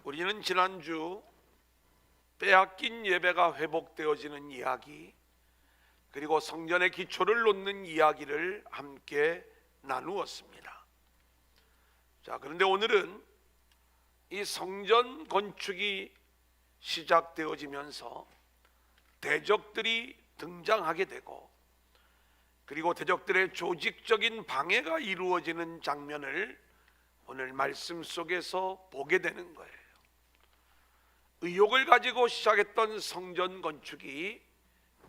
우리는 지난주 빼앗긴 예배가 회복되어지는 이야기, 그리고 성전의 기초를 놓는 이야기를 함께 나누었습니다. 자, 그런데 오늘은 이 성전 건축이 시작되어지면서 대적들이 등장하게 되고, 그리고 대적들의 조직적인 방해가 이루어지는 장면을 오늘 말씀 속에서 보게 되는 거예요. 의욕을 가지고 시작했던 성전 건축이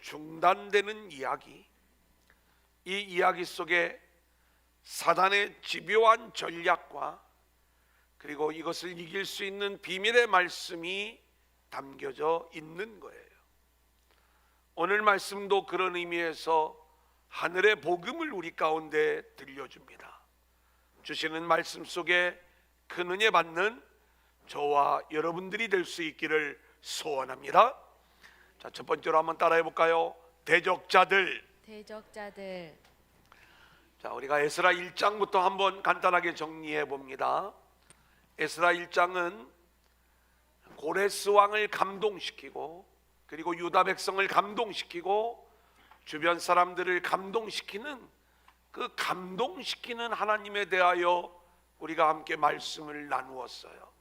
중단되는 이야기, 이 이야기 속에 사단의 집요한 전략과 그리고 이것을 이길 수 있는 비밀의 말씀이 담겨져 있는 거예요. 오늘 말씀도 그런 의미에서 하늘의 복음을 우리 가운데 들려줍니다. 주시는 말씀 속에 큰 은혜 받는 저와 여러분들이 될 수 있기를 소원합니다. 자, 첫 번째로 한번 따라해 볼까요? 대적자들. 자, 우리가 에스라 1장부터 한번 간단하게 정리해 봅니다. 에스라 1장은 고레스 왕을 감동시키고, 그리고 유다 백성을 감동시키고, 주변 사람들을 감동시키는 그 감동시키는 하나님에 대하여 우리가 함께 말씀을 나누었어요.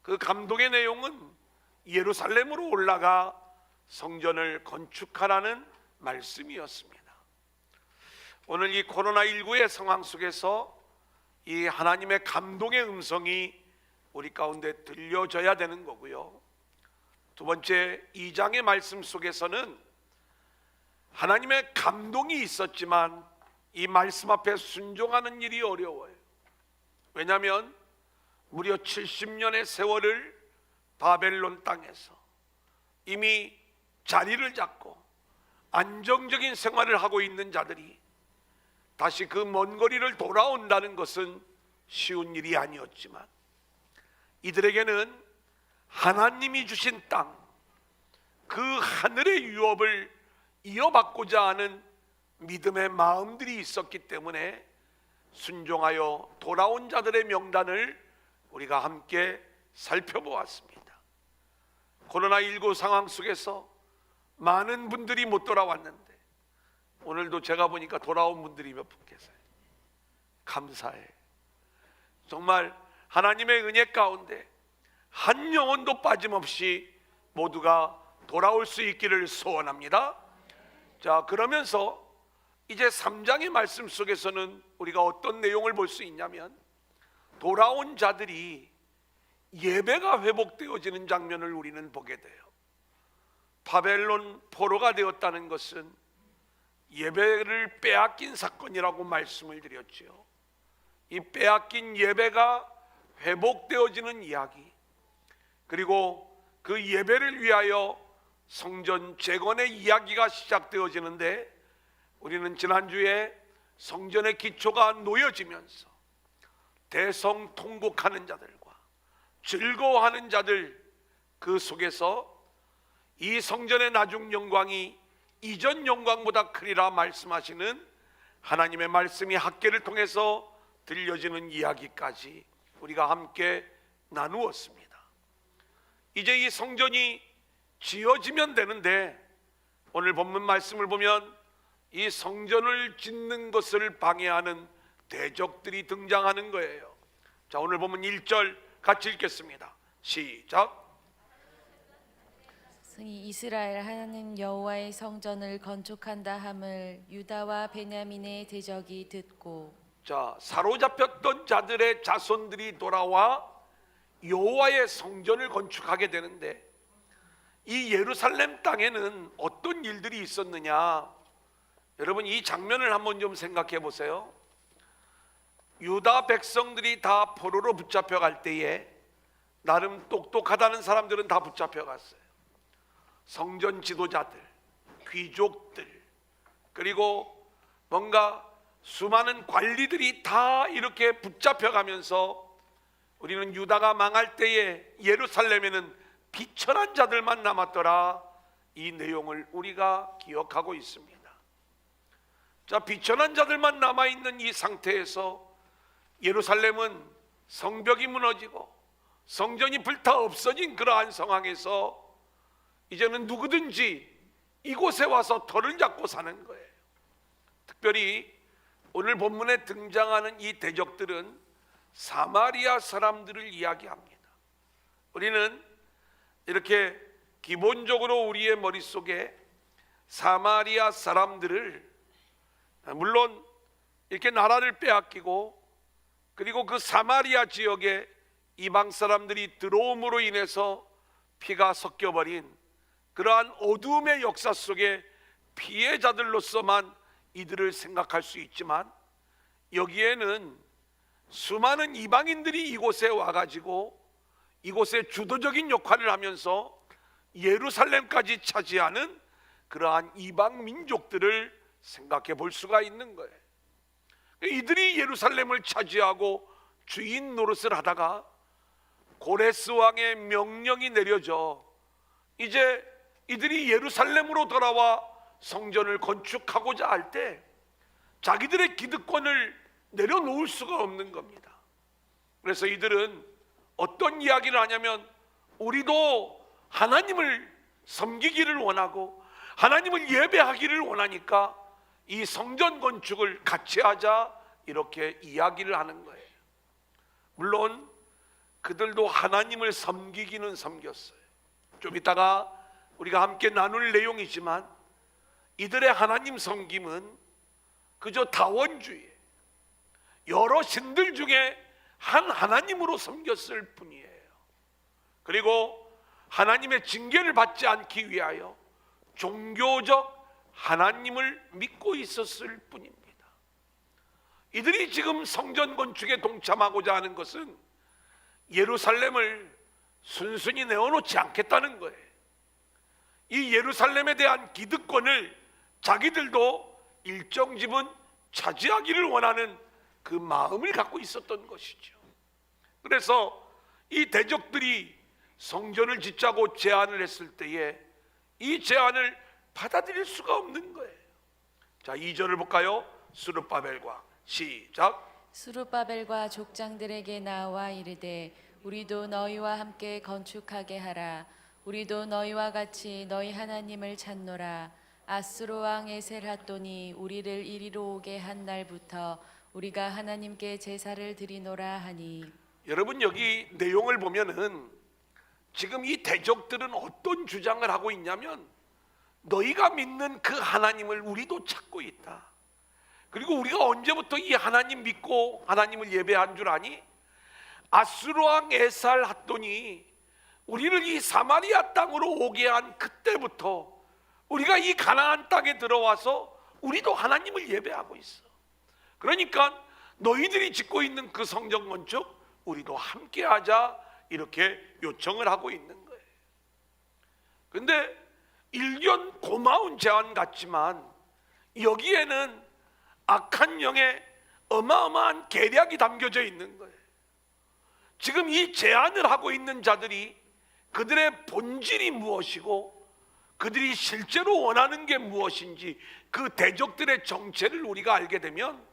그 감동의 내용은 예루살렘으로 올라가 성전을 건축하라는 말씀이었습니다. 오늘 이 코로나19의 상황 속에서 이 하나님의 감동의 음성이 우리 가운데 들려져야 되는 거고요. 두 번째, 2장의 말씀 속에서는 하나님의 감동이 있었지만 이 말씀 앞에 순종하는 일이 어려워요. 왜냐하면 무려 70년의 세월을 바벨론 땅에서 이미 자리를 잡고 안정적인 생활을 하고 있는 자들이 다시 그 먼 거리를 돌아온다는 것은 쉬운 일이 아니었지만, 이들에게는 하나님이 주신 땅, 그 하늘의 유업을 이어받고자 하는 믿음의 마음들이 있었기 때문에 순종하여 돌아온 자들의 명단을 우리가 함께 살펴보았습니다. 코로나19 상황 속에서 많은 분들이 못 돌아왔는데 오늘도 제가 보니까 돌아온 분들이 몇 분 계세요. 감사해. 정말 하나님의 은혜 가운데 한 영혼도 빠짐없이 모두가 돌아올 수 있기를 소원합니다. 자, 그러면서 이제 3장의 말씀 속에서는 우리가 어떤 내용을 볼 수 있냐면, 돌아온 자들이 예배가 회복되어지는 장면을 우리는 보게 돼요. 바벨론 포로가 되었다는 것은 예배를 빼앗긴 사건이라고 말씀을 드렸지요. 이 빼앗긴 예배가 회복되어지는 이야기, 그리고 그 예배를 위하여 성전 재건의 이야기가 시작되어지는데, 우리는 지난주에 성전의 기초가 놓여지면서 대성통곡하는 자들과 즐거워하는 자들, 그 속에서 이 성전의 나중 영광이 이전 영광보다 크리라 말씀하시는 하나님의 말씀이 학계를 통해서 들려지는 이야기까지 우리가 함께 나누었습니다. 이제 이 성전이 지어지면 되는데, 오늘 본문 말씀을 보면 이 성전을 짓는 것을 방해하는 대적들이 등장하는 거예요. 자, 오늘 보면 1절 같이 읽겠습니다. 시작. 승이 이스라엘 하나님 여호와의 성전을 건축한다 함을 유다와 베냐민의 대적이 듣고, 자, 사로잡혔던 자들의 자손들이 돌아와 여호와의 성전을 건축하게 되는데, 이 예루살렘 땅에는 어떤 일들이 있었느냐? 여러분, 이 장면을 한번 좀 생각해 보세요. 유다 백성들이 다 포로로 붙잡혀 갈 때에 나름 똑똑하다는 사람들은 다 붙잡혀 갔어요. 성전 지도자들, 귀족들, 그리고 뭔가 수많은 관리들이 다 이렇게 붙잡혀 가면서 우리는 유다가 망할 때에 예루살렘에는 비천한 자들만 남았더라, 이 내용을 우리가 기억하고 있습니다. 자, 비천한 자들만 남아있는 이 상태에서 예루살렘은 성벽이 무너지고 성전이 불타 없어진 그러한 상황에서 이제는 누구든지 이곳에 와서 터를 잡고 사는 거예요. 특별히 오늘 본문에 등장하는 이 대적들은 사마리아 사람들을 이야기합니다. 우리는 이렇게 기본적으로 우리의 머릿속에 사마리아 사람들을, 물론 이렇게 나라를 빼앗기고 그리고 그 사마리아 지역에 이방 사람들이 들어옴으로 인해서 피가 섞여버린 그러한 어둠의 역사 속에 피해자들로서만 이들을 생각할 수 있지만, 여기에는 수많은 이방인들이 이곳에 와가지고 이곳에 주도적인 역할을 하면서 예루살렘까지 차지하는 그러한 이방 민족들을 생각해 볼 수가 있는 거예요. 이들이 예루살렘을 차지하고 주인 노릇을 하다가 고레스 왕의 명령이 내려져 이제 이들이 예루살렘으로 돌아와 성전을 건축하고자 할 때 자기들의 기득권을 내려놓을 수가 없는 겁니다. 그래서 이들은 어떤 이야기를 하냐면, 우리도 하나님을 섬기기를 원하고 하나님을 예배하기를 원하니까 이 성전 건축을 같이 하자, 이렇게 이야기를 하는 거예요. 물론 그들도 하나님을 섬기기는 섬겼어요. 좀 이따가 우리가 함께 나눌 내용이지만 이들의 하나님 섬김은 그저 다원주의, 여러 신들 중에 한 하나님으로 섬겼을 뿐이에요. 그리고 하나님의 징계를 받지 않기 위하여 종교적 하나님을 믿고 있었을 뿐입니다. 이들이 지금 성전 건축에 동참하고자 하는 것은 예루살렘을 순순히 내어놓지 않겠다는 거예요. 이 예루살렘에 대한 기득권을 자기들도 일정 지분 차지하기를 원하는 그 마음을 갖고 있었던 것이죠. 그래서 이 대적들이 성전을 짓자고 제안을 했을 때에 이 제안을 받아들일 수가 없는 거예요. 자, 2절을 볼까요? 스룹바벨과 시작. 수룹바벨과 족장들에게 나와 이르되 우리도 너희와 함께 건축하게 하라. 우리도 너희와 같이 너희 하나님을 찾노라. 아수르 왕 에셀핫돈이 우리를 이리로 오게 한 날부터 우리가 하나님께 제사를 드리노라 하니. 여러분, 여기 내용을 보면은 지금 이 대적들은 어떤 주장을 하고 있냐면, 너희가 믿는 그 하나님을 우리도 찾고 있다. 그리고 우리가 언제부터 이 하나님 믿고 하나님을 예배한 줄 아니? 아수르 왕 에살핫돈이 우리를 이 사마리아 땅으로 오게 한 그때부터 우리가 이 가나안 땅에 들어와서 우리도 하나님을 예배하고 있어. 그러니까 너희들이 짓고 있는 그 성전 건축 우리도 함께 하자, 이렇게 요청을 하고 있는 거예요. 근데 일견 고마운 제안 같지만 여기에는 악한 영의 어마어마한 계략이 담겨져 있는 거예요. 지금 이 제안을 하고 있는 자들이 그들의 본질이 무엇이고 그들이 실제로 원하는 게 무엇인지, 그 대적들의 정체를 우리가 알게 되면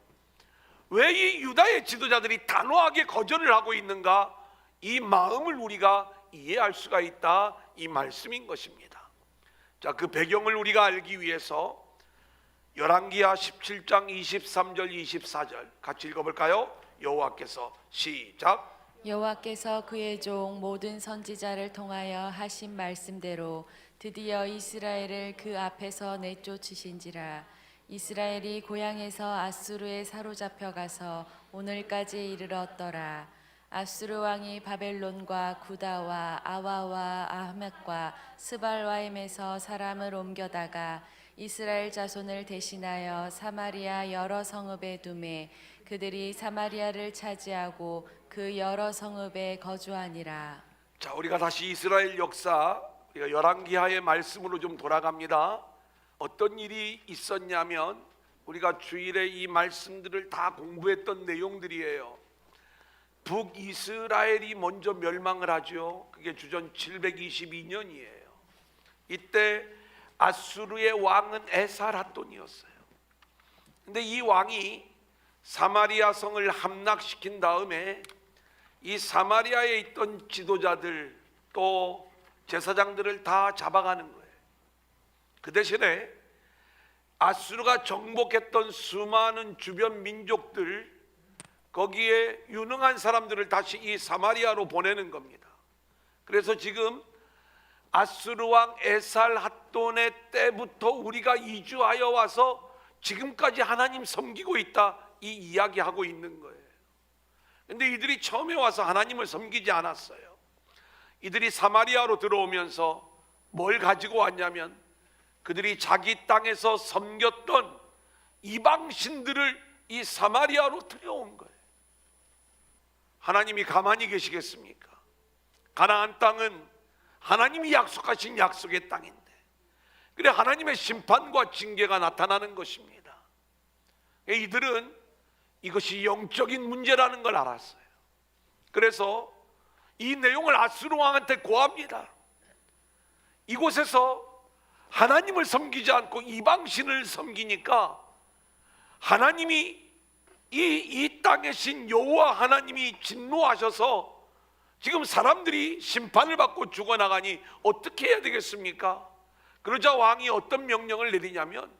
왜 이 유다의 지도자들이 단호하게 거절을 하고 있는가, 이 마음을 우리가 이해할 수가 있다, 이 말씀인 것입니다. 자, 그 배경을 우리가 알기 위해서 열왕기하 17장 23절 24절 같이 읽어볼까요? 여호와께서 시작. 여호와께서 그의 종 모든 선지자를 통하여 하신 말씀대로 드디어 이스라엘을 그 앞에서 내쫓으신지라. 이스라엘이 고향에서 아수르에 사로잡혀 가서 오늘까지 이르렀더라. 아수르 왕이 바벨론과 구다와 아와와 아흐мет과 스발와임에서 사람을 옮겨다가 이스라엘 자손을 대신하여 사마리아 여러 성읍에 두매 그들이 사마리아를 차지하고 그 여러 성읍에 거주하니라. 자, 우리가 다시 이스라엘 역사, 우리가 열왕기하의 말씀으로 좀 돌아갑니다. 어떤 일이 있었냐면 우리가 주일에 이 말씀들을 다 공부했던 내용들이에요. 북이스라엘이 먼저 멸망을 하죠. 그게 주전 722년이에요. 이때 아수르의 왕은 에살핫돈이었어요. 근데 이 왕이 사마리아 성을 함락시킨 다음에 이 사마리아에 있던 지도자들 또 제사장들을 다 잡아가는 거예요. 그 대신에 아수르가 정복했던 수많은 주변 민족들, 거기에 유능한 사람들을 다시 이 사마리아로 보내는 겁니다. 그래서 지금 아수르 왕 에살핫돈의 때부터 우리가 이주하여 와서 지금까지 하나님 섬기고 있다, 이 이야기하고 있는 거예요. 근데 이들이 처음에 와서 하나님을 섬기지 않았어요. 이들이 사마리아로 들어오면서 뭘 가지고 왔냐면 그들이 자기 땅에서 섬겼던 이방신들을 이 사마리아로 들여온 거예요. 하나님이 가만히 계시겠습니까? 가나안 땅은 하나님이 약속하신 약속의 땅인데, 그래 하나님의 심판과 징계가 나타나는 것입니다. 이들은 이것이 영적인 문제라는 걸 알았어요. 그래서 이 내용을 아수르 왕한테 고합니다. 이곳에서 하나님을 섬기지 않고 이방신을 섬기니까 하나님이 이 땅의 신 여호와 하나님이 진노하셔서 지금 사람들이 심판을 받고 죽어나가니 어떻게 해야 되겠습니까? 그러자 왕이 어떤 명령을 내리냐면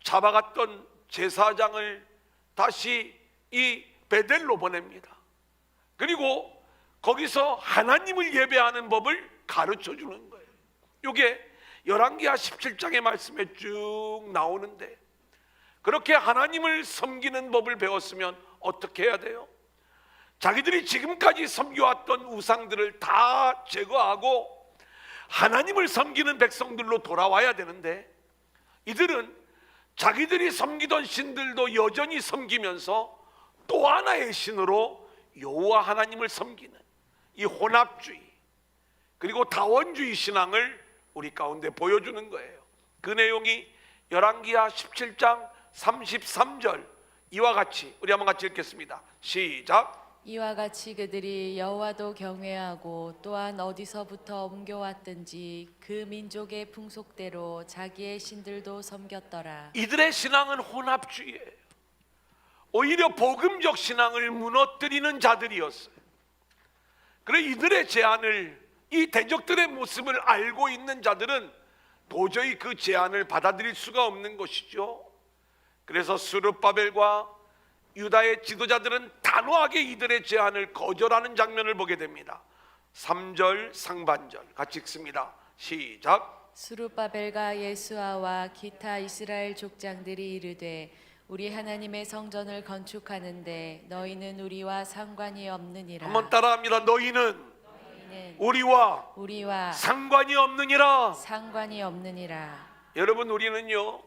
잡아갔던 제사장을 다시 이 베델로 보냅니다. 그리고 거기서 하나님을 예배하는 법을 가르쳐 주는 거예요. 이게 열왕기하 17장의 말씀에 쭉 나오는데, 그렇게 하나님을 섬기는 법을 배웠으면 어떻게 해야 돼요? 자기들이 지금까지 섬겨왔던 우상들을 다 제거하고 하나님을 섬기는 백성들로 돌아와야 되는데, 이들은 자기들이 섬기던 신들도 여전히 섬기면서 또 하나의 신으로 여호와 하나님을 섬기는 이 혼합주의, 그리고 다원주의 신앙을 우리 가운데 보여주는 거예요. 그 내용이 열왕기하 17장 33절 이와 같이, 우리 한번 같이 읽겠습니다. 시작. 이와 같이 그들이 여호와도 경외하고 또한 어디서부터 옮겨왔든지 그 민족의 풍속대로 자기의 신들도 섬겼더라. 이들의 신앙은 혼합주의예요. 오히려 복음적 신앙을 무너뜨리는 자들이었어요. 그래 이들의 제안을, 이 대적들의 모습을 알고 있는 자들은 도저히 그 제안을 받아들일 수가 없는 것이죠. 그래서 스룹바벨과 유다의 지도자들은 단호하게 이들의 제안을 거절하는 장면을 보게 됩니다. 3절 상반절 같이 읽습니다. 시작. 스룹바벨과 예수아와 기타 이스라엘 족장들이 이르되 우리 하나님의 성전을 건축하는데 너희는 우리와 상관이 없느니라. 한번 따라합니다. 너희는 우리와 상관이 없느니라. 상관이 없느니라. 여러분, 우리는요,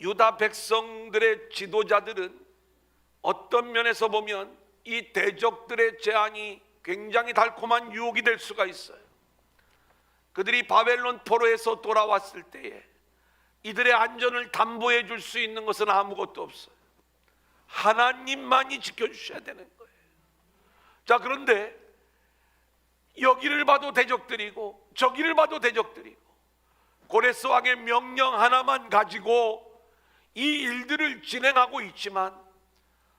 유다 백성들의 지도자들은 어떤 면에서 보면 이 대적들의 제안이 굉장히 달콤한 유혹이 될 수가 있어요. 그들이 바벨론 포로에서 돌아왔을 때에 이들의 안전을 담보해 줄 수 있는 것은 아무것도 없어요. 하나님만이 지켜주셔야 되는 거예요. 자, 그런데 여기를 봐도 대적들이고 저기를 봐도 대적들이고 고레스 왕의 명령 하나만 가지고 이 일들을 진행하고 있지만,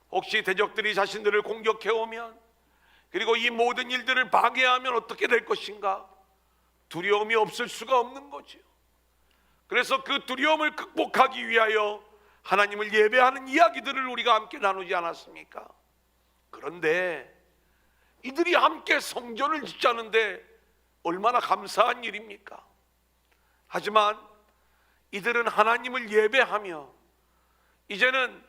혹시 대적들이 자신들을 공격해 오면, 그리고 이 모든 일들을 방해하면 어떻게 될 것인가? 두려움이 없을 수가 없는 거죠. 그래서 그 두려움을 극복하기 위하여 하나님을 예배하는 이야기들을 우리가 함께 나누지 않았습니까? 그런데 이들이 함께 성전을 짓자는데 얼마나 감사한 일입니까? 하지만 이들은 하나님을 예배하며 이제는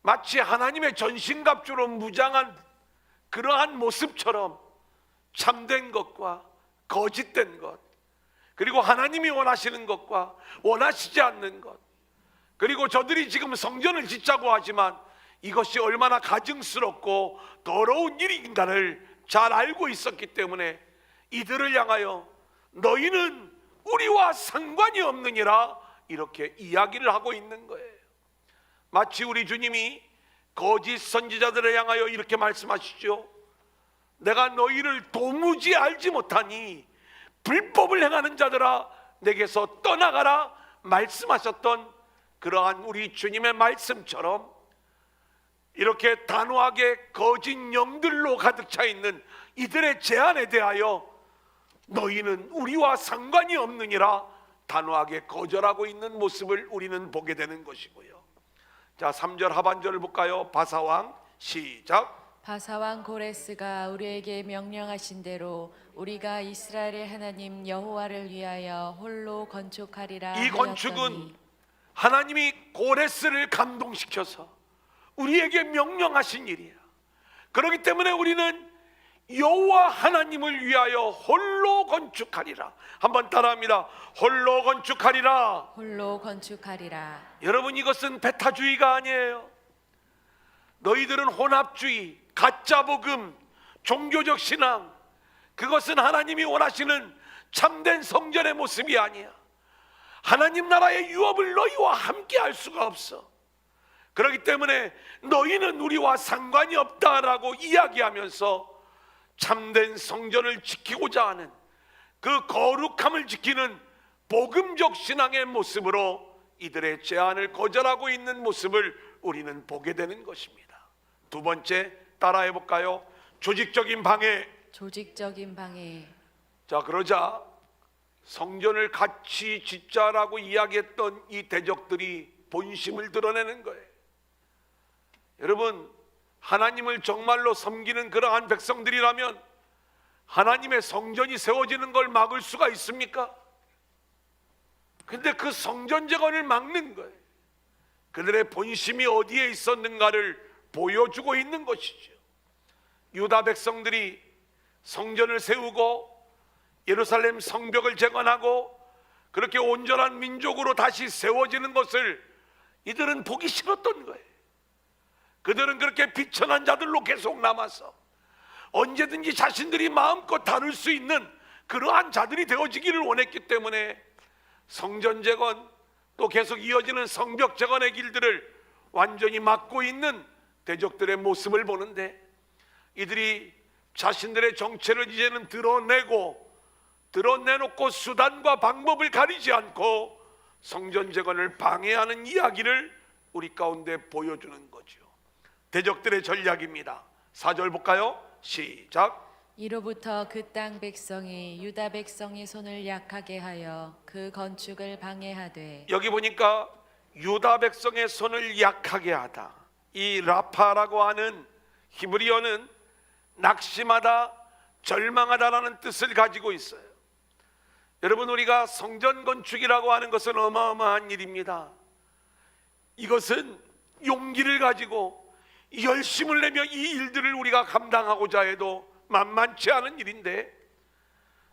마치 하나님의 전신갑주로 무장한 그러한 모습처럼 참된 것과 거짓된 것, 그리고 하나님이 원하시는 것과 원하시지 않는 것, 그리고 저들이 지금 성전을 짓자고 하지만 이것이 얼마나 가증스럽고 더러운 일인가를 잘 알고 있었기 때문에 이들을 향하여 너희는 우리와 상관이 없느니라 이렇게 이야기를 하고 있는 거예요. 마치 우리 주님이 거짓 선지자들을 향하여 이렇게 말씀하시죠. 내가 너희를 도무지 알지 못하니 불법을 행하는 자들아 내게서 떠나가라 말씀하셨던 그러한 우리 주님의 말씀처럼 이렇게 단호하게 거짓 영들로 가득 차 있는 이들의 제안에 대하여 너희는 우리와 상관이 없느니라 단호하게 거절하고 있는 모습을 우리는 보게 되는 것이고요. 자, 3절 하반절을 볼까요? 바사왕 시작. 바사왕 고레스가 우리에게 명령하신 대로 우리가 이스라엘의 하나님 여호와를 위하여 홀로 건축하리라 이 건축은 하였더니 하나님이 고레스를 감동시켜서 우리에게 명령하신 일이야. 그렇기 때문에 우리는 여호와 하나님을 위하여 홀로 건축하리라. 한번 따라합니다. 홀로 건축하리라. 홀로 건축하리라. 여러분, 이것은 배타주의가 아니에요. 너희들은 혼합주의, 가짜 복음, 종교적 신앙, 그것은 하나님이 원하시는 참된 성전의 모습이 아니야. 하나님 나라의 유업을 너희와 함께 할 수가 없어. 그렇기 때문에 너희는 우리와 상관이 없다라고 이야기하면서 참된 성전을 지키고자 하는 그 거룩함을 지키는 복음적 신앙의 모습으로 이들의 제안을 거절하고 있는 모습을 우리는 보게 되는 것입니다. 두 번째, 따라해 볼까요? 조직적인 방해. 조직적인 방해. 자, 그러자 성전을 같이 짓자라고 이야기했던 이 대적들이 본심을 드러내는 거예요. 여러분, 하나님을 정말로 섬기는 그러한 백성들이라면 하나님의 성전이 세워지는 걸 막을 수가 있습니까? 근데 그 성전 재건을 막는 거예요. 그들의 본심이 어디에 있었는가를 보여주고 있는 것이죠. 유다 백성들이 성전을 세우고 예루살렘 성벽을 재건하고 그렇게 온전한 민족으로 다시 세워지는 것을 이들은 보기 싫었던 거예요. 그들은 그렇게 비천한 자들로 계속 남아서 언제든지 자신들이 마음껏 다룰 수 있는 그러한 자들이 되어지기를 원했기 때문에 성전 재건, 또 계속 이어지는 성벽 재건의 길들을 완전히 막고 있는 대적들의 모습을 보는데, 이들이 자신들의 정체를 이제는 드러내놓고 수단과 방법을 가리지 않고 성전 재건을 방해하는 이야기를 우리 가운데 보여주는 거죠. 대적들의 전략입니다. 4절 볼까요? 시작. 이로부터 그 땅 백성이 유다 백성의 손을 약하게 하여 그 건축을 방해하되. 여기 보니까 유다 백성의 손을 약하게 하다. 이 라파라고 하는 히브리어는 낙심하다, 절망하다라는 뜻을 가지고 있어요. 여러분, 우리가 성전 건축이라고 하는 것은 어마어마한 일입니다. 이것은 용기를 가지고 열심을 내며 이 일들을 우리가 감당하고자 해도 만만치 않은 일인데,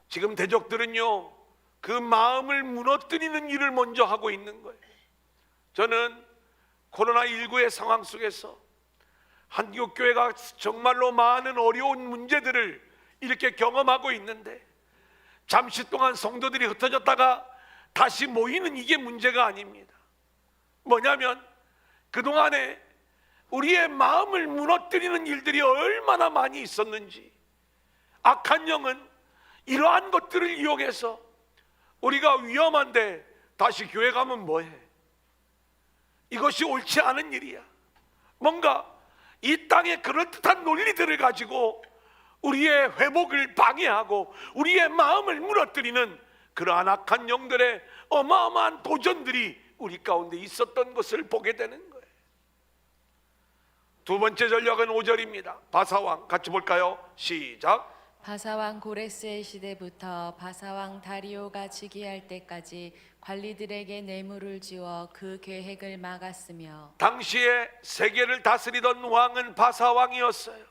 지금 대적들은요 그 마음을 무너뜨리는 일을 먼저 하고 있는 거예요. 저는 코로나19의 상황 속에서 한국교회가 정말로 많은 어려운 문제들을 이렇게 경험하고 있는데, 잠시 동안 성도들이 흩어졌다가 다시 모이는 이게 문제가 아닙니다. 뭐냐면 그동안에 우리의 마음을 무너뜨리는 일들이 얼마나 많이 있었는지, 악한 영은 이러한 것들을 이용해서 우리가 위험한데 다시 교회 가면 뭐해? 이것이 옳지 않은 일이야. 뭔가 이 땅의 그럴듯한 논리들을 가지고 우리의 회복을 방해하고 우리의 마음을 무너뜨리는 그러한 악한 영들의 어마어마한 도전들이 우리 가운데 있었던 것을 보게 되는 거예요. 두 번째 전략은 5절입니다. 바사왕 같이 볼까요? 시작. 바사왕 고레스의 시대부터 바사왕 다리오가 즉위할 때까지 관리들에게 뇌물을 지워 그 계획을 막았으며. 당시에 세계를 다스리던 왕은 바사왕이었어요.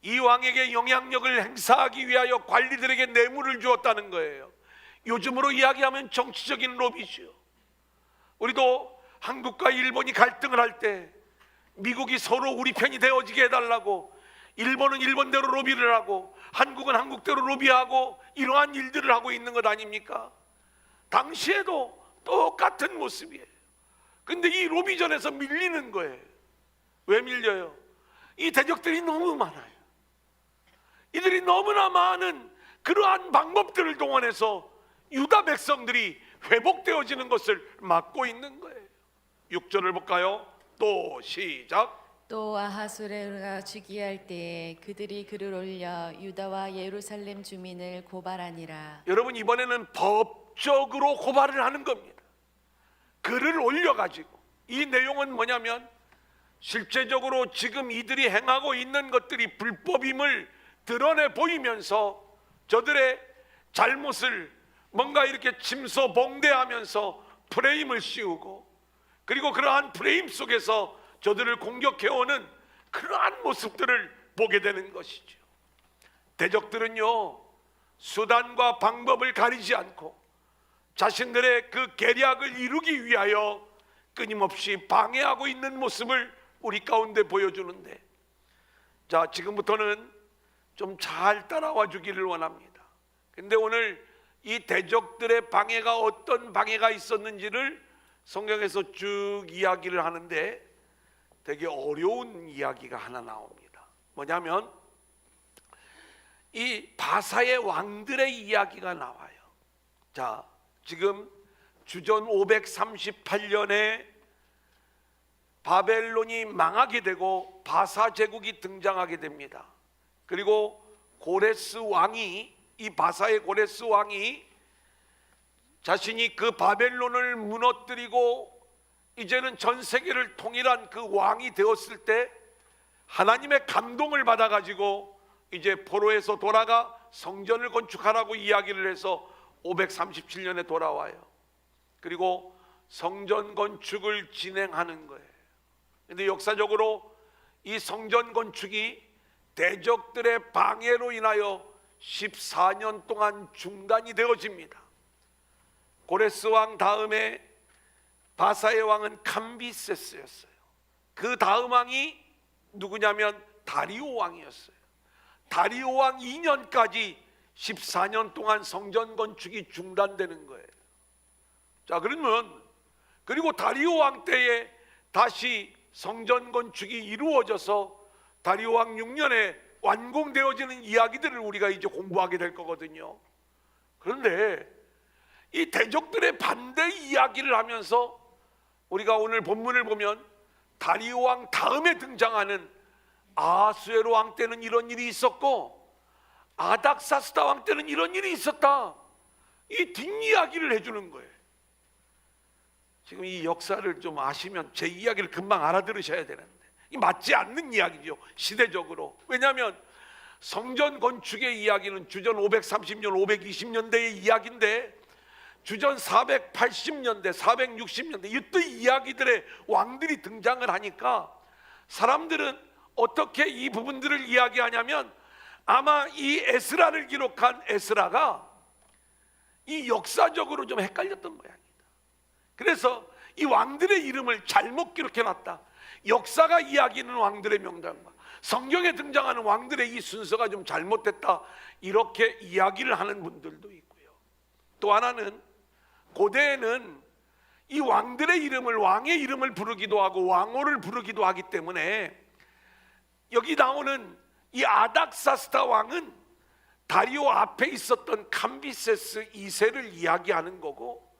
이 왕에게 영향력을 행사하기 위하여 관리들에게 뇌물을 주었다는 거예요. 요즘으로 이야기하면 정치적인 로비죠. 우리도 한국과 일본이 갈등을 할 때 미국이 서로 우리 편이 되어지게 해달라고, 일본은 일본대로 로비를 하고 한국은 한국대로 로비하고 이러한 일들을 하고 있는 것 아닙니까? 당시에도 똑같은 모습이에요. 근데 이 로비전에서 밀리는 거예요. 왜 밀려요? 이 대적들이 너무 많아요. 이들이 너무나 많은 그러한 방법들을 동원해서 유다 백성들이 회복되어지는 것을 막고 있는 거예요. 6절을 볼까요? 또 시작. 또 아하수에로가 즉위할 때에 그들이 글을 올려 유다와 예루살렘 주민을 고발하니라. 여러분, 이번에는 법적으로 고발을 하는 겁니다. 글을 올려가지고. 이 내용은 뭐냐면 실제적으로 지금 이들이 행하고 있는 것들이 불법임을 드러내 보이면서 저들의 잘못을 뭔가 이렇게 침소봉대하면서 프레임을 씌우고, 그리고 그러한 프레임 속에서 저들을 공격해오는 그러한 모습들을 보게 되는 것이죠. 대적들은요, 수단과 방법을 가리지 않고 자신들의 그 계략을 이루기 위하여 끊임없이 방해하고 있는 모습을 우리 가운데 보여주는데, 자, 지금부터는 좀 잘 따라와 주기를 원합니다. 근데 오늘 이 대적들의 방해가 어떤 방해가 있었는지를 성경에서 쭉 이야기를 하는데 되게 어려운 이야기가 하나 나옵니다. 뭐냐면 이 바사의 왕들의 이야기가 나와요. 자, 지금 주전 538년에 바벨론이 망하게 되고 바사 제국이 등장하게 됩니다. 그리고 고레스 왕이, 이 바사의 고레스 왕이 자신이 그 바벨론을 무너뜨리고 이제는 전 세계를 통일한 그 왕이 되었을 때 하나님의 감동을 받아가지고 이제 포로에서 돌아가 성전을 건축하라고 이야기를 해서 537년에 돌아와요. 그리고 성전 건축을 진행하는 거예요. 근데 역사적으로 이 성전 건축이 대적들의 방해로 인하여 14년 동안 중단이 되어집니다. 고레스 왕 다음에 바사의 왕은 캄비세스였어요. 그 다음 왕이 누구냐면 다리오 왕이었어요. 다리오 왕 2년까지 14년 동안 성전 건축이 중단되는 거예요. 자, 그러면 그리고 다리오 왕 때에 다시 성전 건축이 이루어져서 다리오 왕 6년에 완공되어지는 이야기들을 우리가 이제 공부하게 될 거거든요. 그런데 이 대적들의 반대 이야기를 하면서 우리가 오늘 본문을 보면 다리오 왕 다음에 등장하는 아하수에로 왕 때는 이런 일이 있었고 아닥사스다 왕 때는 이런 일이 있었다, 이 뒷이야기를 해주는 거예요. 지금 이 역사를 좀 아시면 제 이야기를 금방 알아들으셔야 되는데 이 맞지 않는 이야기죠, 시대적으로. 왜냐하면 성전 건축의 이야기는 주전 530년, 520년대의 이야기인데 주전 480년대, 460년대 이때 이야기들의 왕들이 등장을 하니까 사람들은 어떻게 이 부분들을 이야기하냐면 아마 이 에스라를 기록한 에스라가 이 역사적으로 좀 헷갈렸던 모양이다. 그래서 이 왕들의 이름을 잘못 기록해놨다. 역사가 이야기하는 왕들의 명단과 성경에 등장하는 왕들의 이 순서가 좀 잘못됐다, 이렇게 이야기를 하는 분들도 있고요. 또 하나는 고대에는 이 왕들의 이름을, 왕의 이름을 부르기도 하고 왕호를 부르기도 하기 때문에 여기 나오는 이 아닥사스다 왕은 다리오 앞에 있었던 캄비세스 2세를 이야기하는 거고,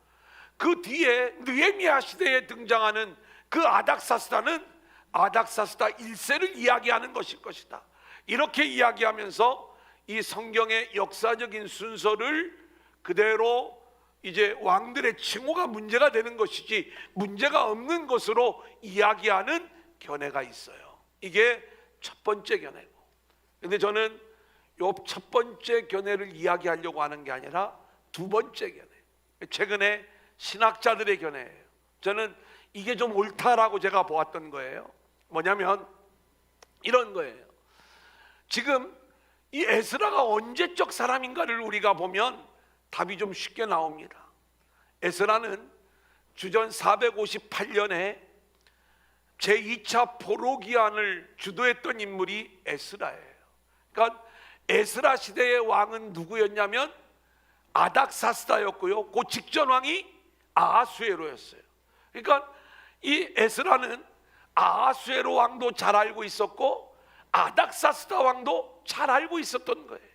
그 뒤에 느헤미야 시대에 등장하는 그 아닥사스다는 아닥사스다 1세를 이야기하는 것일 것이다. 이렇게 이야기하면서 이 성경의 역사적인 순서를 그대로 이제 왕들의 칭호가 문제가 되는 것이지 문제가 없는 것으로 이야기하는 견해가 있어요. 이게 첫 번째 견해고, 근데 저는 요 첫 번째 견해를 이야기하려고 하는 게 아니라 두 번째 견해, 최근에 신학자들의 견해예요. 저는 이게 좀 옳다라고 제가 보았던 거예요. 뭐냐면 이런 거예요. 지금 이 에스라가 언제적 사람인가를 우리가 보면 답이 좀 쉽게 나옵니다. 에스라는 주전 458년에 제2차 포로기한을 주도했던 인물이 에스라예요. 그러니까 에스라 시대의 왕은 누구였냐면 아닥사스다였고요, 그 직전 왕이 아하수에로였어요. 그러니까 이 에스라는 아하수에로 왕도 잘 알고 있었고 아닥사스다 왕도 잘 알고 있었던 거예요.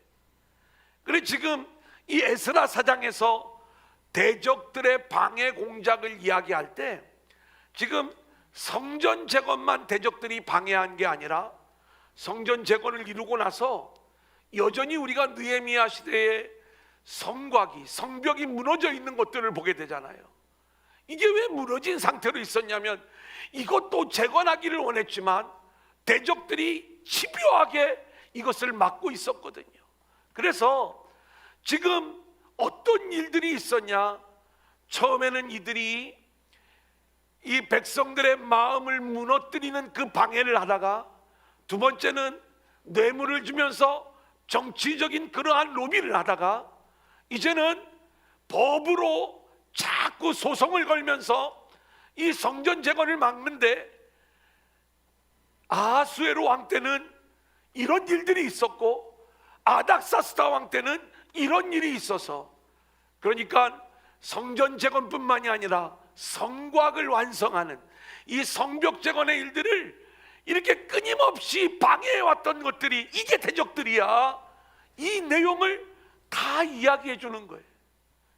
그래 지금 이 에스라 사장에서 대적들의 방해 공작을 이야기할 때 지금 성전 재건만 대적들이 방해한 게 아니라 성전 재건을 이루고 나서 여전히 우리가 느헤미야 시대에 성곽이, 성벽이 무너져 있는 것들을 보게 되잖아요. 이게 왜 무너진 상태로 있었냐면 이것도 재건하기를 원했지만 대적들이 집요하게 이것을 막고 있었거든요. 그래서 지금 어떤 일들이 있었냐? 처음에는 이들이 이 백성들의 마음을 무너뜨리는 그 방해를 하다가, 두 번째는 뇌물을 주면서 정치적인 그러한 로비를 하다가, 이제는 법으로 자꾸 소송을 걸면서 이 성전 재건을 막는데, 아하수에로 왕 때는 이런 일들이 있었고 아닥사스다 왕 때는 이런 일이 있어서, 그러니까 성전 재건뿐만이 아니라 성곽을 완성하는 이 성벽 재건의 일들을 이렇게 끊임없이 방해해왔던 것들이, 이게 대적들이야. 이 내용을 다 이야기해 주는 거예요.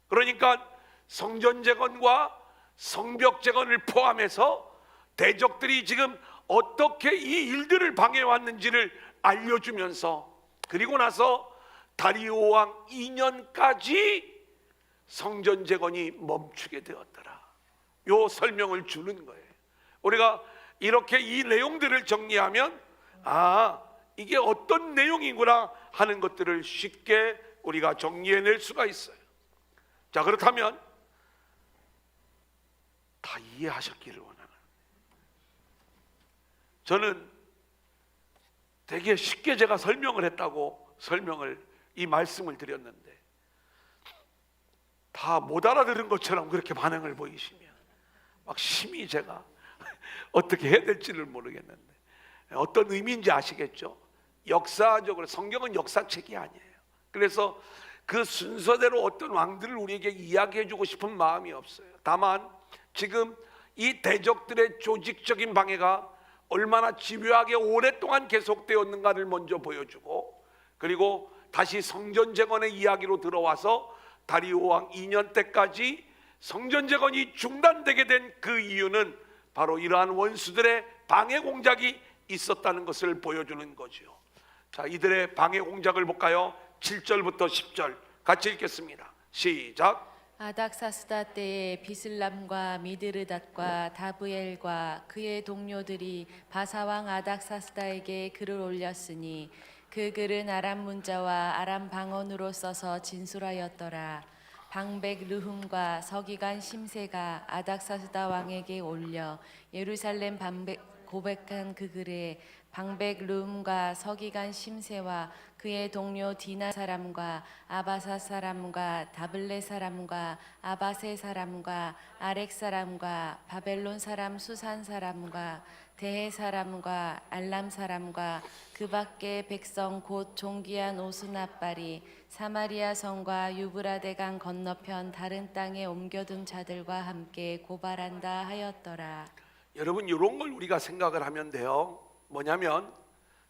그러니까 성전 재건과 성벽 재건을 포함해서 대적들이 지금 어떻게 이 일들을 방해해왔는지를 알려주면서, 그리고 나서 다리오 왕 2년까지 성전 재건이 멈추게 되었더라, 요 설명을 주는 거예요. 우리가 이렇게 이 내용들을 정리하면 이게 어떤 내용이구나 하는 것들을 쉽게 우리가 정리해낼 수가 있어요. 자, 그렇다면 다 이해하셨기를 원하는, 저는 되게 쉽게 제가 설명을 했다고 이 말씀을 드렸는데 다 못 알아들은 것처럼 그렇게 반응을 보이시면 막 심히 제가 어떻게 해야 될지를 모르겠는데, 어떤 의미인지 아시겠죠? 역사적으로 성경은 역사책이 아니에요. 그래서 그 순서대로 어떤 왕들을 우리에게 이야기해 주고 싶은 마음이 없어요. 다만 지금 이 대적들의 조직적인 방해가 얼마나 집요하게 오랫동안 계속되었는가를 먼저 보여주고, 그리고 다시 성전 재건의 이야기로 들어와서 다리오 왕 2년 때까지 성전 재건이 중단되게 된 그 이유는 바로 이러한 원수들의 방해 공작이 있었다는 것을 보여주는 거죠. 자, 이들의 방해 공작을 볼까요? 7절부터 10절 같이 읽겠습니다. 시작. 아닥사스다 때에 비슬람과 미드르닷과 다브엘과 그의 동료들이 바사왕 아닥사스다에게 글을 올렸으니 그 글은 아람 문자와 아람 방언으로 써서 진술하였더라. 방백 르훔과 서기관 심세가 아닥사스다 왕에게 올려 예루살렘 고백한 그 글에 방백 르훔과 서기관 심세와 그의 동료 디나 사람과 아바사 사람과 다블레 사람과 아바세 사람과 아렉 사람과 바벨론 사람 수산 사람과 대해 사람과 알람 사람과 그 밖의 백성 곧 종기한 오스나빨이 사마리아 성과 유브라데강 건너편 다른 땅에 옮겨둔 자들과 함께 고발한다 하였더라. 여러분, 이런 걸 우리가 생각을 하면 돼요. 뭐냐면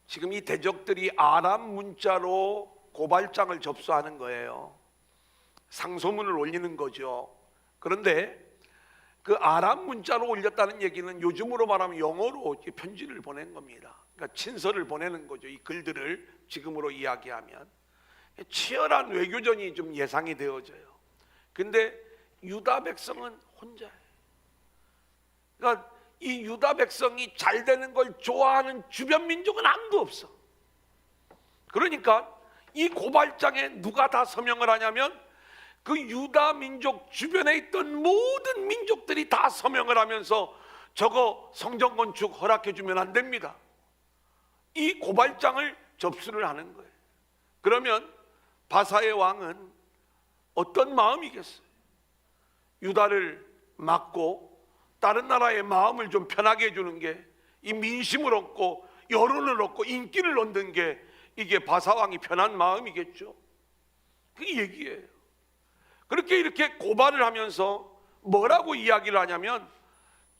지금 이 대적들이 아람 문자로 고발장을 접수하는 거예요. 상소문을 올리는 거죠. 그런데 그 아람 문자로 올렸다는 얘기는 요즘으로 말하면 영어로 편지를 보낸 겁니다. 그러니까 친서를 보내는 거죠. 이 글들을 지금으로 이야기하면 치열한 외교전이 좀 예상이 되어져요. 근데 유다 백성은 혼자예요. 그러니까 이 유다 백성이 잘 되는 걸 좋아하는 주변 민족은 아무도 없어. 그러니까 이 고발장에 누가 다 서명을 하냐면 그 유다 민족 주변에 있던 모든 민족들이 다 서명을 하면서 저거 성전 건축 허락해 주면 안 됩니다, 이 고발장을 접수를 하는 거예요. 그러면 바사의 왕은 어떤 마음이겠어요? 유다를 막고 다른 나라의 마음을 좀 편하게 해주는 게, 이 민심을 얻고 여론을 얻고 인기를 얻는 게 이게 바사왕이 편한 마음이겠죠. 그 얘기예요. 그렇게 이렇게 고발을 하면서 뭐라고 이야기를 하냐면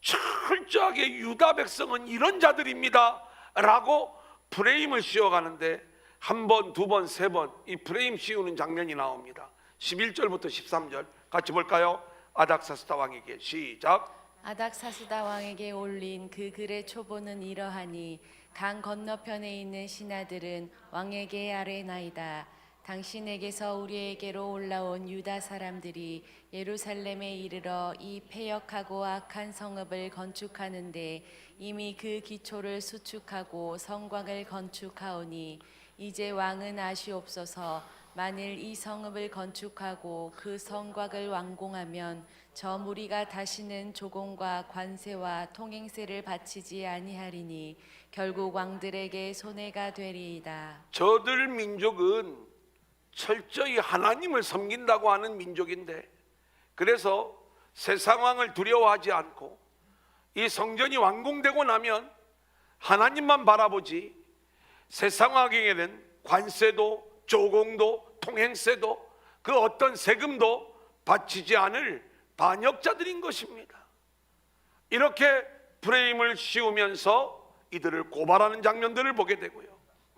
철저하게 유다 백성은 이런 자들입니다 라고 프레임을 씌워가는데, 한 번, 두 번, 세 번 이 프레임 씌우는 장면이 나옵니다. 11절부터 13절 같이 볼까요? 아닥사스다 왕에게 시작. 아닥사스다 왕에게 올린 그 글의 초보는 이러하니 강 건너편에 있는 신하들은 왕에게 아뢰나이다. 당신에게서 우리에게로 올라온 유다 사람들이 예루살렘에 이르러 이 패역하고 악한 성읍을 건축하는데 이미 그 기초를 수축하고 성곽을 건축하오니 이제 왕은 아시옵소서. 만일 이 성읍을 건축하고 그 성곽을 완공하면 저 무리가 다시는 조공과 관세와 통행세를 바치지 아니하리니 결국 왕들에게 손해가 되리이다. 저들 민족은 철저히 하나님을 섬긴다고 하는 민족인데, 그래서 세상 왕을 두려워하지 않고 이 성전이 완공되고 나면 하나님만 바라보지 세상 왕에게는 관세도 조공도 통행세도 그 어떤 세금도 바치지 않을 반역자들인 것입니다. 이렇게 프레임을 씌우면서 이들을 고발하는 장면들을 보게 되고요.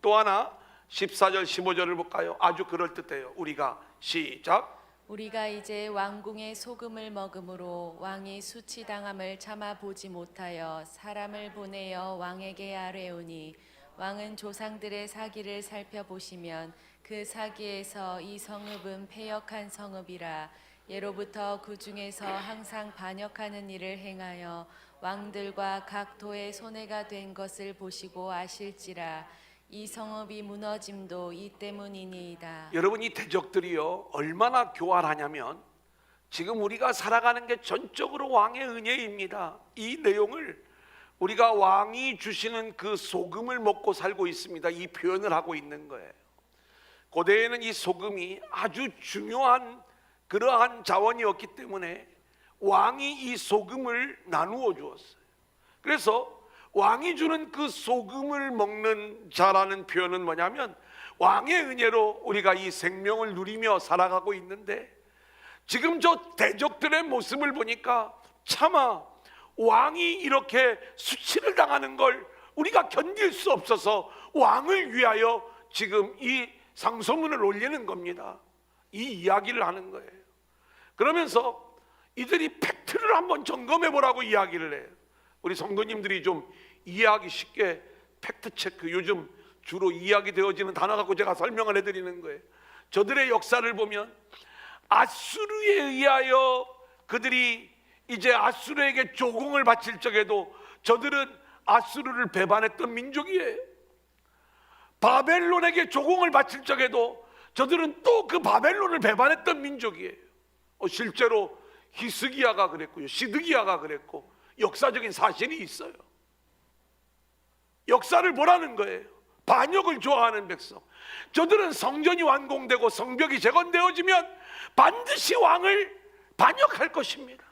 또 하나 14절 15절을 볼까요? 아주 그럴듯해요. 우리가 시작. 우리가 이제 왕궁의 소금을 먹음으로 왕이 수치당함을 참아 보지 못하여 사람을 보내어 왕에게 아뢰오니 왕은 조상들의 사기를 살펴보시면 그 사기에서 이 성읍은 패역한 성읍이라 예로부터 그 중에서 항상 반역하는 일을 행하여 왕들과 각 도의 손해가 된 것을 보시고 아실지라 이 성읍이 무너짐도 이 때문이니이다. 여러분, 이 대적들이요 얼마나 교활하냐면 지금 우리가 살아가는 게 전적으로 왕의 은혜입니다. 이 내용을 우리가 왕이 주시는 그 소금을 먹고 살고 있습니다. 이 표현을 하고 있는 거예요. 고대에는 이 소금이 아주 중요한 그러한 자원이었기 때문에 왕이 이 소금을 나누어 주었어요. 그래서 왕이 주는 그 소금을 먹는 자라는 표현은 뭐냐면 왕의 은혜로 우리가 이 생명을 누리며 살아가고 있는데, 지금 저 대적들의 모습을 보니까 차마 왕이 이렇게 수치를 당하는 걸 우리가 견딜 수 없어서 왕을 위하여 지금 이 상소문을 올리는 겁니다. 이 이야기를 하는 거예요. 그러면서 이들이 팩트를 한번 점검해 보라고 이야기를 해요. 우리 성도님들이 좀 이해하기 쉽게 팩트 체크, 요즘 주로 이야기되어지는 단어 갖고 제가 설명을 해드리는 거예요. 저들의 역사를 보면 아수르에 의하여 그들이 이제 아수르에게 조공을 바칠 적에도 저들은 아수르를 배반했던 민족이에요. 바벨론에게 조공을 바칠 적에도 저들은 또 그 바벨론을 배반했던 민족이에요. 실제로 히스기야가 그랬고요, 시드기야가 그랬고, 역사적인 사실이 있어요. 역사를 보라는 거예요. 반역을 좋아하는 백성. 저들은 성전이 완공되고 성벽이 재건되어지면 반드시 왕을 반역할 것입니다.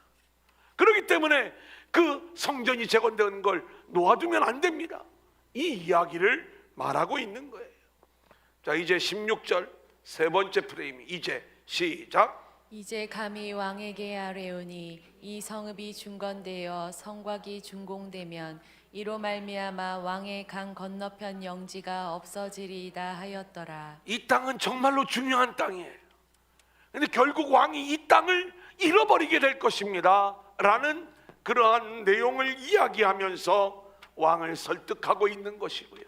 그렇기 때문에 그 성전이 재건된 걸 놓아두면 안 됩니다. 이 이야기를 말하고 있는 거예요. 자, 이제 16절 세 번째 프레임, 이제 시작. 이제 감히 왕에게 아뢰오니 이 성읍이 중건되어 성곽이 준공되면 이로 말미암아 왕의 강 건너편 영지가 없어지리이다 하였더라. 이 땅은 정말로 중요한 땅이에요. 근데 결국 왕이 이 땅을 잃어버리게 될 것입니다 라는 그러한 내용을 이야기하면서 왕을 설득하고 있는 것이고요.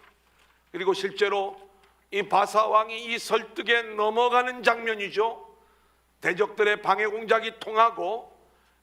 그리고 실제로 이 바사 왕이 이 설득에 넘어가는 장면이죠. 대적들의 방해 공작이 통하고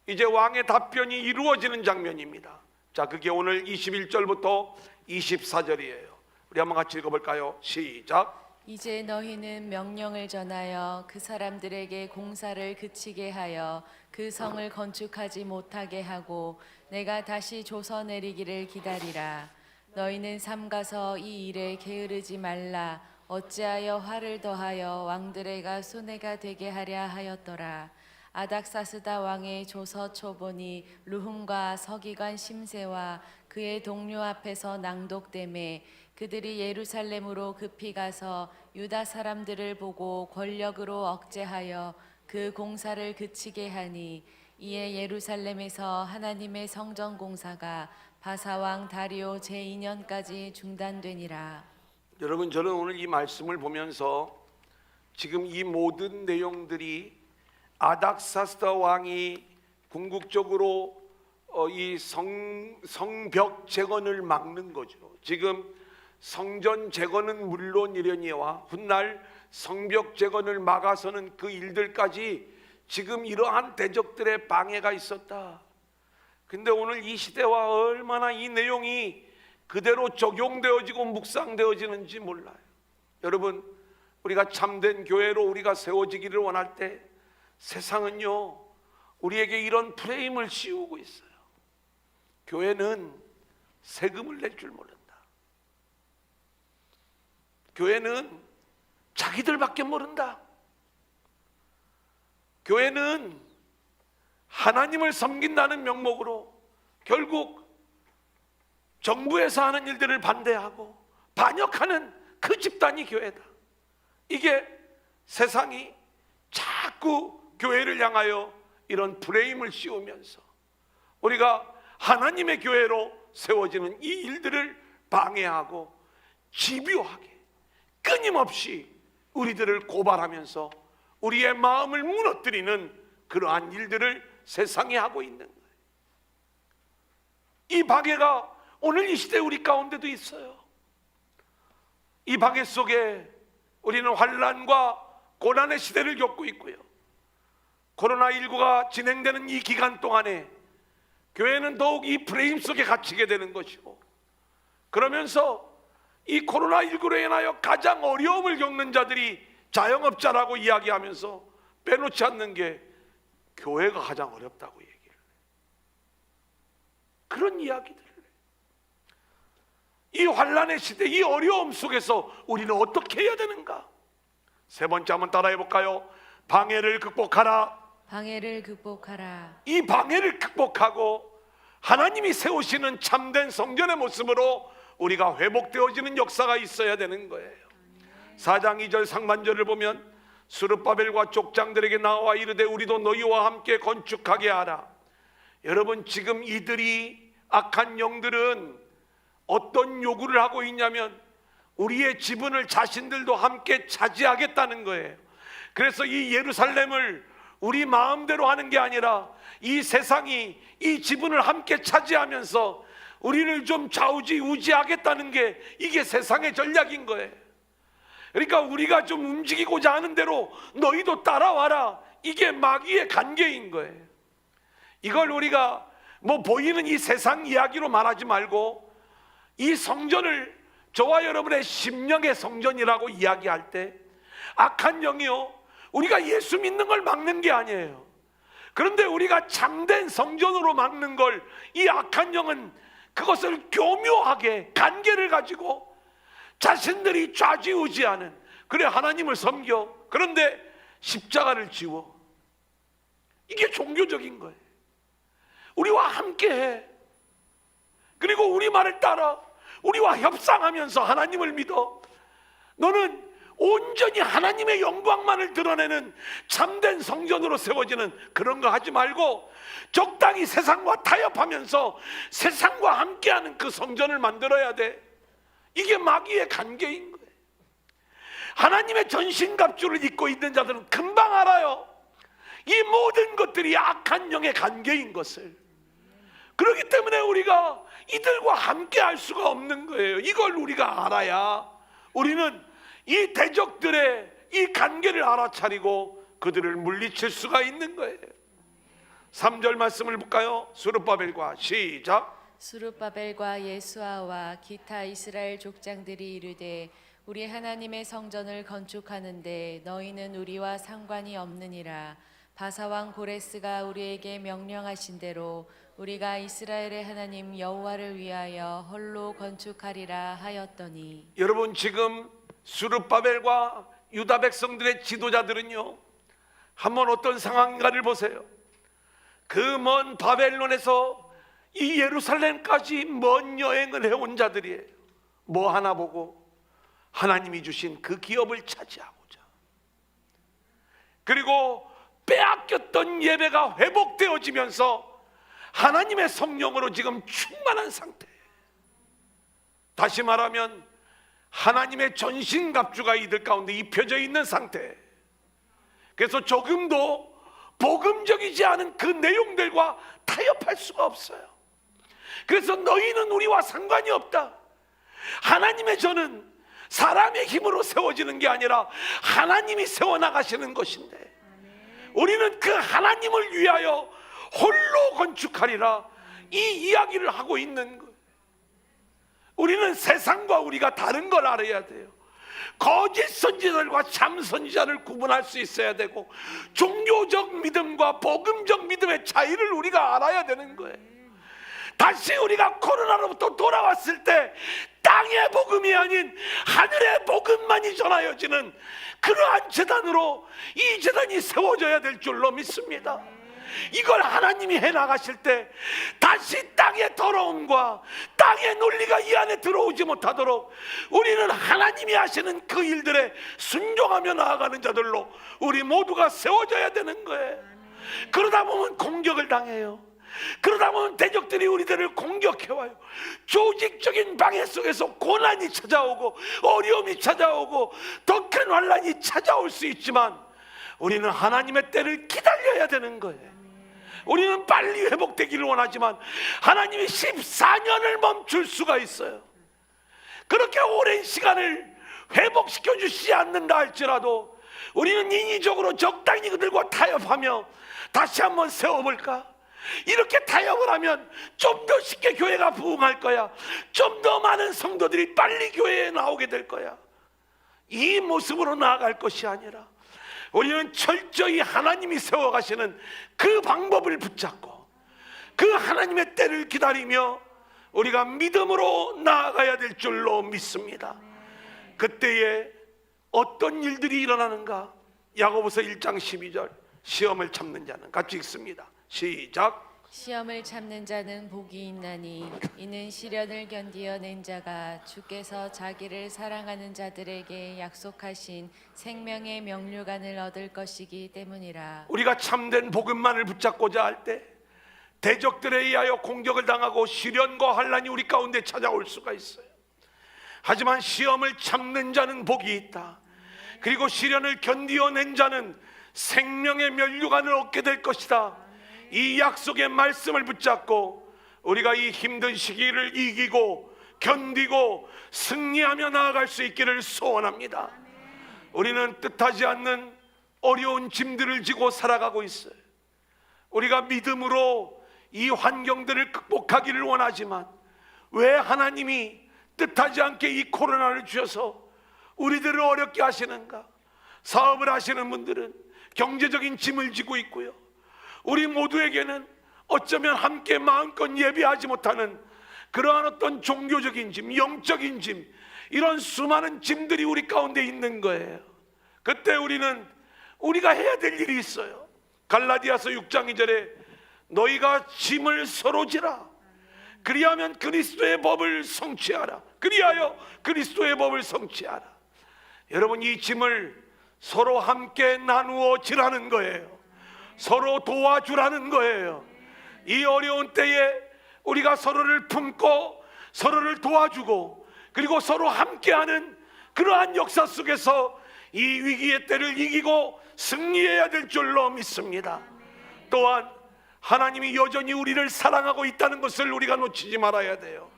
이제 왕의 답변이 이루어지는 장면입니다. 자, 그게 오늘 21절부터 24절이에요. 우리 한번 같이 읽어볼까요? 시작. 이제 너희는 명령을 전하여 그 사람들에게 공사를 그치게 하여 그 성을 건축하지 못하게 하고 내가 다시 조서 내리기를 기다리라. 너희는 삼가서 이 일에 게으르지 말라. 어찌하여 화를 더하여 왕들에게 손해가 되게 하랴 하였더라. 아닥사스다 왕의 조서 초본이 르훔과 서기관 심세와 그의 동료 앞에서 낭독되매 그들이 예루살렘으로 급히 가서 유다 사람들을 보고 권력으로 억제하여 그 공사를 그치게 하니 이에 예루살렘에서 하나님의 성전 공사가 바사왕 다리오 제2년까지 중단되니라. 여러분, 저는 오늘 이 말씀을 보면서 지금 이 모든 내용들이 아닥사스다 왕이 궁극적으로 이 성벽 재건을 막는 거죠. 지금 성전 재건은 물론이려니와 훗날 성벽 재건을 막아서는 그 일들까지 지금 이러한 대적들의 방해가 있었다. 근데 오늘 이 시대와 얼마나 이 내용이 그대로 적용되어지고 묵상되어지는지 몰라요. 여러분, 우리가 참된 교회로 우리가 세워지기를 원할 때 세상은요, 우리에게 이런 프레임을 씌우고 있어요. 교회는 세금을 낼 줄 모른다. 교회는 자기들밖에 모른다. 교회는 하나님을 섬긴다는 명목으로 결국 정부에서 하는 일들을 반대하고 반역하는 그 집단이 교회다. 이게 세상이 자꾸 교회를 향하여 이런 프레임을 씌우면서 우리가 하나님의 교회로 세워지는 이 일들을 방해하고 집요하게 끊임없이 우리들을 고발하면서 우리의 마음을 무너뜨리는 그러한 일들을 세상이 하고 있는 거예요. 이 방해가 오늘 이 시대 우리 가운데도 있어요. 이 방해 속에 우리는 환난과 고난의 시대를 겪고 있고요. 코로나19가 진행되는 이 기간 동안에 교회는 더욱 이 프레임 속에 갇히게 되는 것이고, 그러면서 이 코로나19로 인하여 가장 어려움을 겪는 자들이 자영업자라고 이야기하면서 빼놓지 않는 게 교회가 가장 어렵다고 얘기를 해요. 그런 이야기들을 해요. 이 환난의 시대, 이 어려움 속에서 우리는 어떻게 해야 되는가? 세 번째 한번 따라해 볼까요? 방해를 극복하라. 방해를 극복하라. 이 방해를 극복하고 하나님이 세우시는 참된 성전의 모습으로 우리가 회복되어지는 역사가 있어야 되는 거예요. 4장 2절 상반절을 보면 스룹바벨과 족장들에게 나와 이르되 우리도 너희와 함께 건축하게 하라. 여러분, 지금 이들이 악한 영들은 어떤 요구를 하고 있냐면 우리의 지분을 자신들도 함께 차지하겠다는 거예요. 그래서 이 예루살렘을 우리 마음대로 하는 게 아니라 이 세상이 이 지분을 함께 차지하면서 우리를 좀 좌우지우지하겠다는 게 이게 세상의 전략인 거예요. 그러니까 우리가 좀 움직이고자 하는 대로 너희도 따라와라. 이게 마귀의 관계인 거예요. 이걸 우리가 뭐 보이는 이 세상 이야기로 말하지 말고 이 성전을 저와 여러분의 심령의 성전이라고 이야기할 때 악한 영이요, 우리가 예수 믿는 걸 막는 게 아니에요. 그런데 우리가 참된 성전으로 막는 걸 이 악한 영은 그것을 교묘하게 관계를 가지고 자신들이 좌지우지하는, 그래 하나님을 섬겨, 그런데 십자가를 지워. 이게 종교적인 거예요. 우리와 함께해, 그리고 우리 말을 따라 우리와 협상하면서 하나님을 믿어. 너는 온전히 하나님의 영광만을 드러내는 참된 성전으로 세워지는 그런 거 하지 말고 적당히 세상과 타협하면서 세상과 함께하는 그 성전을 만들어야 돼. 이게 마귀의 관계인 거예요. 하나님의 전신갑주를 입고 있는 자들은 금방 알아요. 이 모든 것들이 악한 영의 관계인 것을. 그렇기 때문에 우리가 이들과 함께 할 수가 없는 거예요. 이걸 우리가 알아야 우리는 이 대적들의 이 관계를 알아차리고 그들을 물리칠 수가 있는 거예요. 3절 말씀을 볼까요? 스룹바벨과 시작. 스룹바벨과 예수아와 기타 이스라엘 족장들이 이르되 우리 하나님의 성전을 건축하는데 너희는 우리와 상관이 없느니라. 바사왕 고레스가 우리에게 명령하신 대로 우리가 이스라엘의 하나님 여호와를 위하여 홀로 건축하리라 하였더니. 여러분, 지금 스룹바벨과 유다 백성들의 지도자들은요, 한번 어떤 상황인가를 보세요. 그 먼 바벨론에서 이 예루살렘까지 먼 여행을 해온 자들이에요. 뭐 하나 보고 하나님이 주신 그 기업을 차지하고자, 그리고 빼앗겼던 예배가 회복되어지면서 하나님의 성령으로 지금 충만한 상태예요. 다시 말하면 하나님의 전신갑주가 이들 가운데 입혀져 있는 상태. 그래서 조금도 복음적이지 않은 그 내용들과 타협할 수가 없어요. 그래서 너희는 우리와 상관이 없다. 하나님의 전은 사람의 힘으로 세워지는 게 아니라 하나님이 세워나가시는 것인데, 우리는 그 하나님을 위하여 홀로 건축하리라, 이 이야기를 하고 있는 거예요. 우리는 세상과 우리가 다른 걸 알아야 돼요. 거짓 선지자들과 참 선지자를 구분할 수 있어야 되고, 종교적 믿음과 복음적 믿음의 차이를 우리가 알아야 되는 거예요. 다시 우리가 코로나로부터 돌아왔을 때 땅의 복음이 아닌 하늘의 복음만이 전하여지는 그러한 재단으로 이 재단이 세워져야 될 줄로 믿습니다. 이걸 하나님이 해나가실 때 다시 땅의 더러움과 땅의 논리가 이 안에 들어오지 못하도록 우리는 하나님이 하시는 그 일들에 순종하며 나아가는 자들로 우리 모두가 세워져야 되는 거예요. 그러다 보면 공격을 당해요. 그러다 보면 대적들이 우리들을 공격해와요. 조직적인 방해 속에서 고난이 찾아오고 어려움이 찾아오고 더 큰 환난이 찾아올 수 있지만 우리는 하나님의 때를 기다려야 되는 거예요. 우리는 빨리 회복되기를 원하지만 하나님이 14년을 멈출 수가 있어요. 그렇게 오랜 시간을 회복시켜 주시지 않는다 할지라도 우리는 인위적으로 적당히 그들과 타협하며 다시 한번 세워볼까? 이렇게 타협을 하면 좀 더 쉽게 교회가 부흥할 거야. 좀 더 많은 성도들이 빨리 교회에 나오게 될 거야. 이 모습으로 나아갈 것이 아니라 우리는 철저히 하나님이 세워가시는 그 방법을 붙잡고 그 하나님의 때를 기다리며 우리가 믿음으로 나아가야 될 줄로 믿습니다. 그때에 어떤 일들이 일어나는가? 야고보서 1장 12절, 시험을 참는 자는, 같이 읽습니다. 시작. 시험을 참는 자는 복이 있나니 이는 시련을 견디어낸 자가 주께서 자기를 사랑하는 자들에게 약속하신 생명의 명료간을 얻을 것이기 때문이라. 우리가 참된 복음만을 붙잡고자 할 때 대적들에 의하여 공격을 당하고 시련과 환난이 우리 가운데 찾아올 수가 있어요. 하지만 시험을 참는 자는 복이 있다. 그리고 시련을 견디어낸 자는 생명의 면류관을 얻게 될 것이다. 이 약속의 말씀을 붙잡고 우리가 이 힘든 시기를 이기고 견디고 승리하며 나아갈 수 있기를 소원합니다. 우리는 뜻하지 않는 어려운 짐들을 지고 살아가고 있어요. 우리가 믿음으로 이 환경들을 극복하기를 원하지만 왜 하나님이 뜻하지 않게 이 코로나를 주셔서 우리들을 어렵게 하시는가? 사업을 하시는 분들은 경제적인 짐을 지고 있고요. 우리 모두에게는 어쩌면 함께 마음껏 예배하지 못하는 그러한 어떤 종교적인 짐, 영적인 짐, 이런 수많은 짐들이 우리 가운데 있는 거예요. 그때 우리가 해야 될 일이 있어요. 갈라디아서 6장 2절에 너희가 짐을 서로 지라. 그리하면 그리스도의 법을 성취하라. 그리하여 그리스도의 법을 성취하라. 여러분, 이 짐을 서로 함께 나누어 지라는 거예요. 서로 도와주라는 거예요. 이 어려운 때에 우리가 서로를 품고 서로를 도와주고 그리고 서로 함께하는 그러한 역사 속에서 이 위기의 때를 이기고 승리해야 될 줄로 믿습니다. 또한 하나님이 여전히 우리를 사랑하고 있다는 것을 우리가 놓치지 말아야 돼요.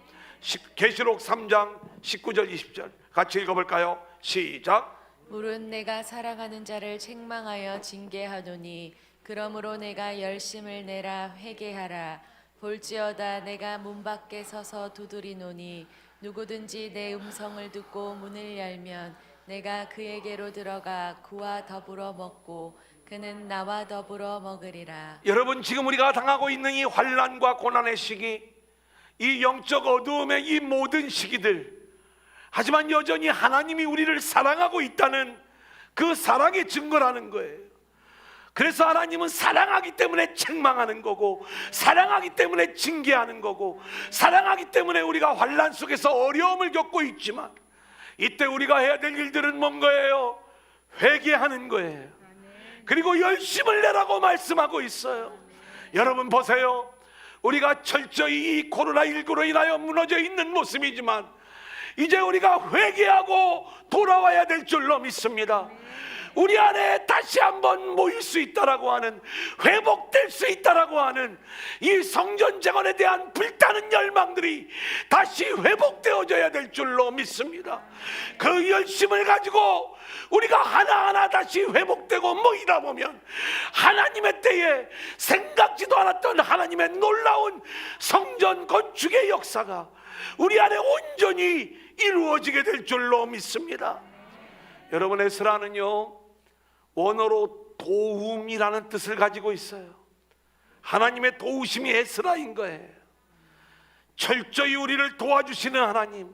계시록 3장 19절 20절 같이 읽어볼까요? 시작. 물은 내가 사랑하는 자를 책망하여 징계하노니 그러므로 내가 열심을 내라 회개하라. 볼지어다 내가 문 밖에 서서 두드리노니 누구든지 내 음성을 듣고 문을 열면 내가 그에게로 들어가 그와 더불어 먹고 그는 나와 더불어 먹으리라. 여러분, 지금 우리가 당하고 있는 이 환난과 고난의 시기, 이 영적 어두움의 이 모든 시기들, 하지만 여전히 하나님이 우리를 사랑하고 있다는 그 사랑의 증거라는 거예요. 그래서 하나님은 사랑하기 때문에 책망하는 거고, 사랑하기 때문에 징계하는 거고, 사랑하기 때문에 우리가 환난 속에서 어려움을 겪고 있지만 이때 우리가 해야 될 일들은 뭔 거예요? 회개하는 거예요. 그리고 열심을 내라고 말씀하고 있어요. 여러분 보세요. 우리가 철저히 이 코로나19로 인하여 무너져 있는 모습이지만 이제 우리가 회개하고 돌아와야 될 줄로 믿습니다. 우리 안에 다시 한번 모일 수 있다라고 하는, 회복될 수 있다라고 하는 이 성전 재건에 대한 불타는 열망들이 다시 회복되어져야 될 줄로 믿습니다. 그 열심을 가지고 우리가 하나하나 다시 회복되고 모이다 보면 하나님의 때에 생각지도 않았던 하나님의 놀라운 성전 건축의 역사가 우리 안에 온전히 이루어지게 될 줄로 믿습니다. 여러분, 에스라는요, 원어로 도움이라는 뜻을 가지고 있어요. 하나님의 도우심이 에스라인 거예요. 철저히 우리를 도와주시는 하나님.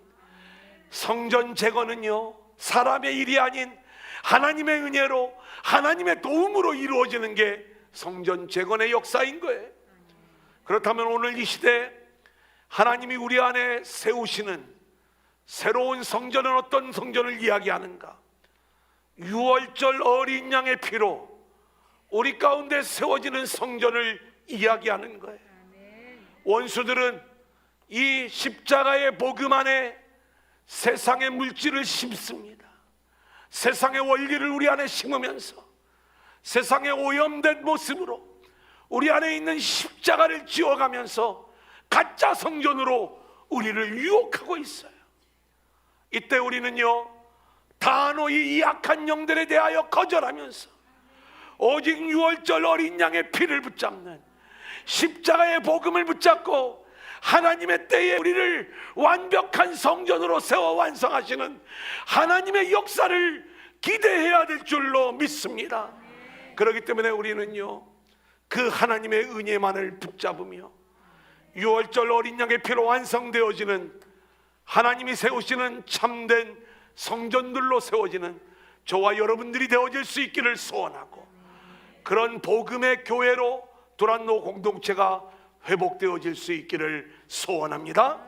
성전 재건은요, 사람의 일이 아닌 하나님의 은혜로, 하나님의 도움으로 이루어지는 게 성전 재건의 역사인 거예요. 그렇다면 오늘 이 시대 하나님이 우리 안에 세우시는 새로운 성전은 어떤 성전을 이야기하는가? 6월절 어린 양의 피로 우리 가운데 세워지는 성전을 이야기하는 거예요. 원수들은 이 십자가의 복음 안에 세상의 물질을 심습니다. 세상의 원리를 우리 안에 심으면서 세상의 오염된 모습으로 우리 안에 있는 십자가를 지어가면서 가짜 성전으로 우리를 유혹하고 있어요. 이때 우리는요, 단호히 이 악한 영들에 대하여 거절하면서 오직 6월절 어린 양의 피를 붙잡는 십자가의 복음을 붙잡고 하나님의 때에 우리를 완벽한 성전으로 세워 완성하시는 하나님의 역사를 기대해야 될 줄로 믿습니다. 그렇기 때문에 우리는요, 그 하나님의 은혜만을 붙잡으며 6월절 어린 양의 피로 완성되어지는 하나님이 세우시는 참된 성전들로 세워지는 저와 여러분들이 되어질 수 있기를 소원하고, 그런 복음의 교회로 두란노 공동체가 회복되어질 수 있기를 소원합니다.